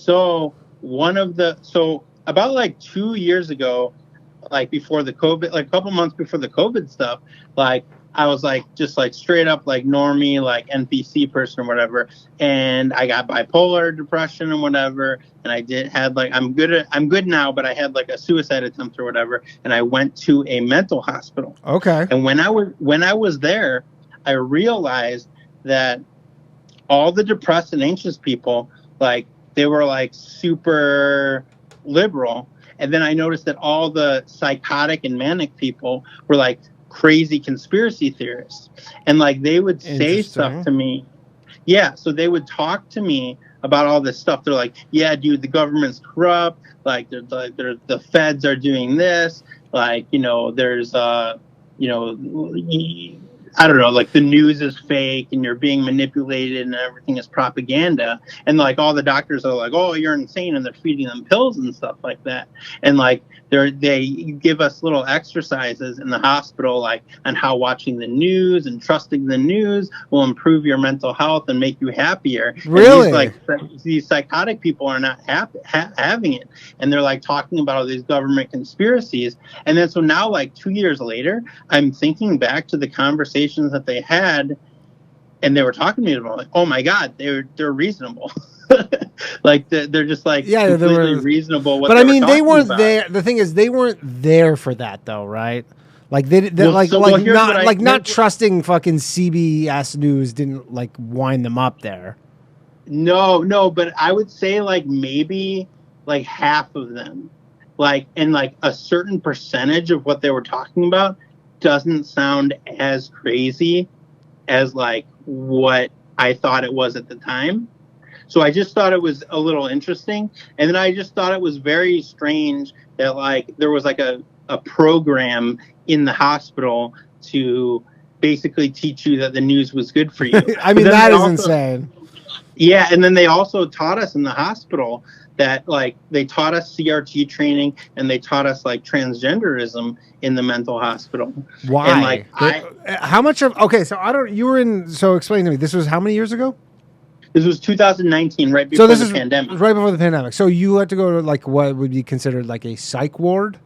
So about like 2 years ago, like before the COVID, like a couple months before the COVID stuff, like I was like just like straight up like normie, like NPC person or whatever, and I got bipolar depression and whatever, and had like I'm good now, but I had like a suicide attempt or whatever, and I went to a mental hospital. Okay. And when I was there, I realized that all the depressed and anxious people, like they were like super liberal. And then I noticed that all the psychotic and manic people were like crazy conspiracy theorists. And like they would say stuff to me. Yeah. So they would talk to me about all this stuff. They're like, yeah, dude, the government's corrupt. Like the feds are doing this. Like, there's, I don't know, like the news is fake and you're being manipulated and everything is propaganda. And like all the doctors are like, oh, you're insane. And they're feeding them pills and stuff like that. And like they give us little exercises in the hospital, like on how watching the news and trusting the news will improve your mental health and make you happier. Really? These psychotic people are not having it. And they're like talking about all these government conspiracies. And then so now like 2 years later, I'm thinking back to the conversations that they had, and they were talking to me about like, oh my God, they're reasonable. Like they're just like completely reasonable. But I mean, they weren't there. The thing is, they weren't there for that though, right? Like not trusting fucking CBS News didn't like wind them up there. No, but I would say like maybe like half of them, like, and like a certain percentage of what they were talking about doesn't sound as crazy as like what I thought it was at the time. So I just thought it was a little interesting. And then I just thought it was very strange that like there was like a program in the hospital to basically teach you that the news was good for you. I mean, that is insane. Yeah. And then they also taught us in the hospital that like they taught us CRT training and they taught us like transgenderism in the mental hospital. Why? And like how much of so explain to me, this was how many years ago? This was 2019, right before the pandemic. Right before the pandemic. So you had to go to like what would be considered like a psych ward?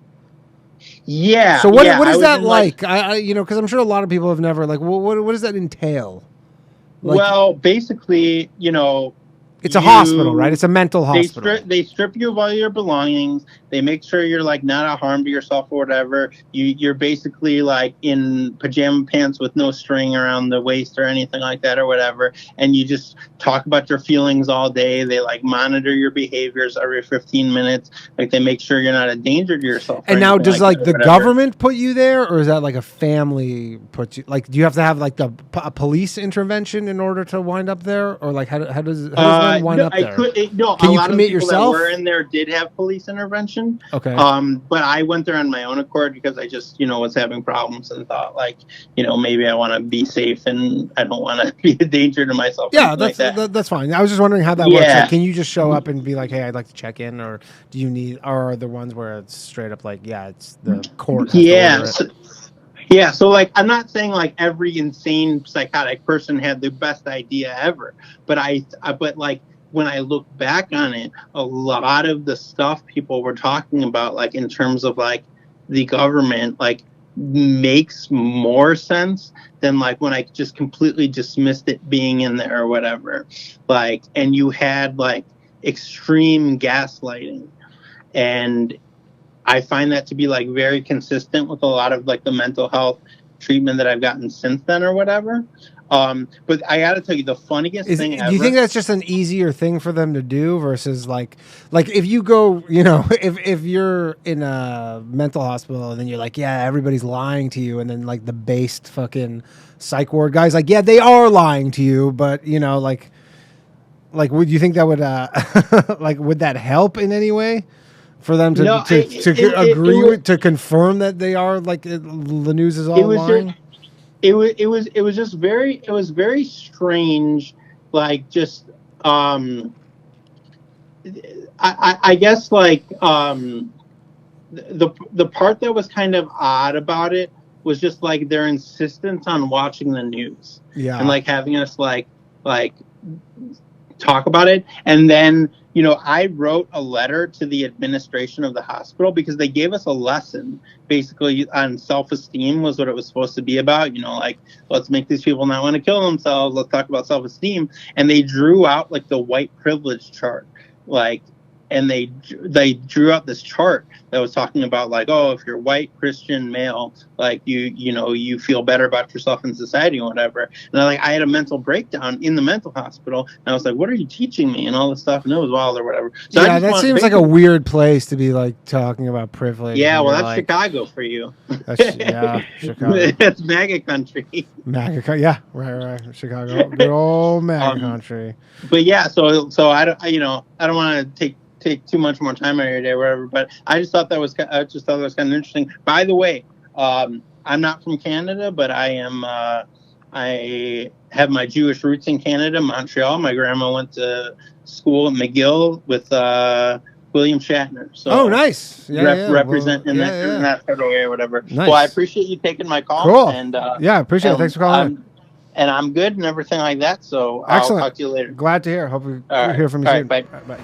Yeah. So what is that like? I because I'm sure a lot of people have never like what does that entail? Like, well, basically, it's a hospital, right? It's a mental hospital. They strip you of all your belongings. They make sure you're like not a harm to yourself or whatever. You're basically like in pajama pants with no string around the waist or anything like that or whatever. And you just talk about your feelings all day. They like monitor your behaviors every 15 minutes. Like they make sure you're not a danger to yourself. And now does like the government put you there, or is that like a family put you? Like, do you have to have like a police intervention in order to wind up there, or like how does one wind up there? Can you commit yourself? That were in there did have police intervention. Okay. But I went there on my own accord because I just, was having problems and thought like, maybe I want to be safe and I don't want to be a danger to myself. Yeah, that's fine. I was just wondering how that works. Like, can you just show up and be like, hey, I'd like to check in, or do you need, or are the ones where it's straight up like, yeah, it's the court? Yeah, so like I'm not saying like every insane psychotic person had the best idea ever, but but like when I look back on it, a lot of the stuff people were talking about, like in terms of like the government, like makes more sense than like when I just completely dismissed it being in there or whatever. Like, and you had like extreme gaslighting, and I find that to be like very consistent with a lot of like the mental health treatment that I've gotten since then or whatever. But I got to tell you, the funniest thing ever. Do you think that's just an easier thing for them to do versus like if you go, if you're in a mental hospital and then you're like, yeah, everybody's lying to you, and then like the based fucking psych ward guys like, yeah, they are lying to you, but like would you think that would like would that help in any way for them to agree to confirm that they are like the news is all lying? It was just very strange, like just I guess like the part that was kind of odd about it was just like their insistence on watching the news, yeah, and like having us like talk about it. And then, you know, I wrote a letter to the administration of the hospital because they gave us a lesson basically on self-esteem was what it was supposed to be about. You know, like, let's make these people not want to kill themselves. Let's talk about self-esteem. And they drew out like the white privilege chart, like, and they drew out this chart that was talking about like, oh, if you're white Christian male, like you know you feel better about yourself in society or whatever. And I had a mental breakdown in the mental hospital, and I was like, what are you teaching me and all this stuff, and it was wild or whatever. So yeah, that seems like a weird place to be like talking about privilege. Yeah, well, that's like, Chicago for you. Yeah, Chicago. It's MAGA country. MAGA, yeah, right, Chicago, good old MAGA country. But yeah, so I don't want to take too much more time out of your day or whatever, but I just thought that was kind of interesting. By the way, I'm not from Canada, but I have my Jewish roots in Canada, Montreal. My grandma went to school at McGill with William Shatner. So oh, nice. Representing that federal area or whatever. Nice. Well, I appreciate you taking my call. Cool. And yeah, appreciate it. Thanks for calling. And I'm good and everything like that. So excellent. I'll talk to you later. Glad to hear. Hope we hear from you soon. Bye. Bye.